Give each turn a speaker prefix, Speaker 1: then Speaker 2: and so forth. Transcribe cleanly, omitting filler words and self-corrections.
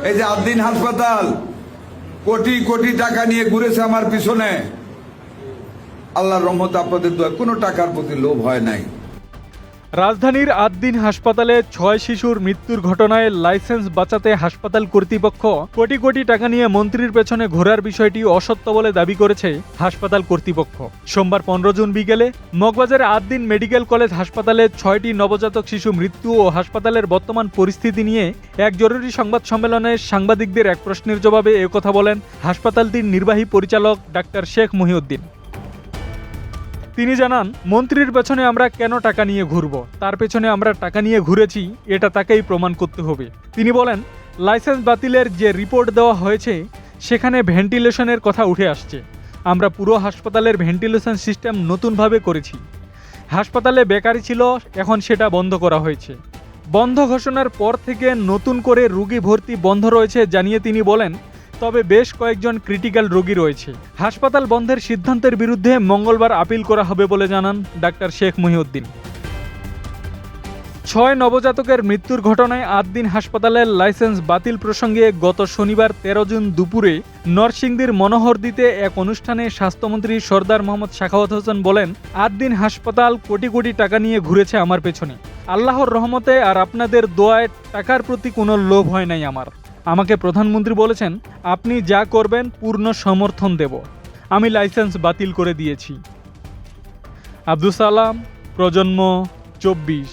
Speaker 1: এই যে আদ্দিন হাসপাতাল কোটি কোটি টাকা নিয়ে ঘুরেছে আমার পিছনে। আল্লাহর রহমত, আপনাদের দোয়া, কোনো টাকার প্রতি লোভ হয় নাই।
Speaker 2: রাজধানীর আদ্দিন হাসপাতালে 6 শিশুর মৃত্যুর ঘটনায় লাইসেন্স বাঁচাতে হাসপাতাল কর্তৃপক্ষ কোটি কোটি টাকা নিয়ে মন্ত্রীর পেছনে ঘোরার বিষয়টি অসত্য বলে দাবি করেছে হাসপাতাল কর্তৃপক্ষ। সোমবার 15 জুন বিকেলে মগবাজারে আদ্দিন মেডিকেল কলেজ হাসপাতালে 6টি নবজাতক শিশু মৃত্যু ও হাসপাতালের বর্তমান পরিস্থিতি নিয়ে এক জরুরি সংবাদ সম্মেলনে সাংবাদিকদের এক প্রশ্নের জবাবে একথা বলেন হাসপাতালটির নির্বাহী পরিচালক ডাক্তার শেখ মহিউদ্দিন। তিনি জানান, মন্ত্রীর পেছনে আমরা কেন টাকা নিয়ে ঘুরব, তার পেছনে আমরা টাকা নিয়ে ঘুরেছি এটা তাকেই প্রমাণ করতে হবে। তিনি বলেন, লাইসেন্স বাতিলের যে রিপোর্ট দেওয়া হয়েছে সেখানে ভেন্টিলেশনের কথা উঠে আসছে। আমরা পুরো হাসপাতালের ভেন্টিলেশন সিস্টেম নতুনভাবে করেছি। হাসপাতালে বেকারি ছিল, এখন সেটা বন্ধ করা হয়েছে। বন্ধ ঘোষণার পর থেকে নতুন করে রোগী ভর্তি বন্ধ রয়েছে জানিয়ে তিনি বলেন, তবে বেশ কয়েকজন ক্রিটিক্যাল রোগী রয়েছে। হাসপাতাল বন্ধের সিদ্ধান্তের বিরুদ্ধে মঙ্গলবার আপিল করা হবে বলে জানান ডাক্তার শেখ মহিউদ্দিন। 6 নবজাতকের মৃত্যুর ঘটনায় আদ্দিন হাসপাতালের লাইসেন্স বাতিল প্রসঙ্গে গত শনিবার 13 জুন দুপুরে নরসিংদীর মনোহরদীতে এক অনুষ্ঠানে স্বাস্থ্যমন্ত্রী সরদার মোহাম্মদ সাখাওয়াত হোসেন বলেন, আদ্দিন হাসপাতাল কোটি কোটি টাকা নিয়ে ঘুরেছে আমার পেছনে। আল্লাহর রহমতে আর আপনাদের দোয়ায় টাকার প্রতি কোনো লোভ হয় নাই আমার। আমাকে প্রধানমন্ত্রী বলেছেন, আপনি যা করবেন পূর্ণ সমর্থন দেব। আমি লাইসেন্স বাতিল করে দিয়েছি। আব্দুস সালাম, প্রজন্ম 24।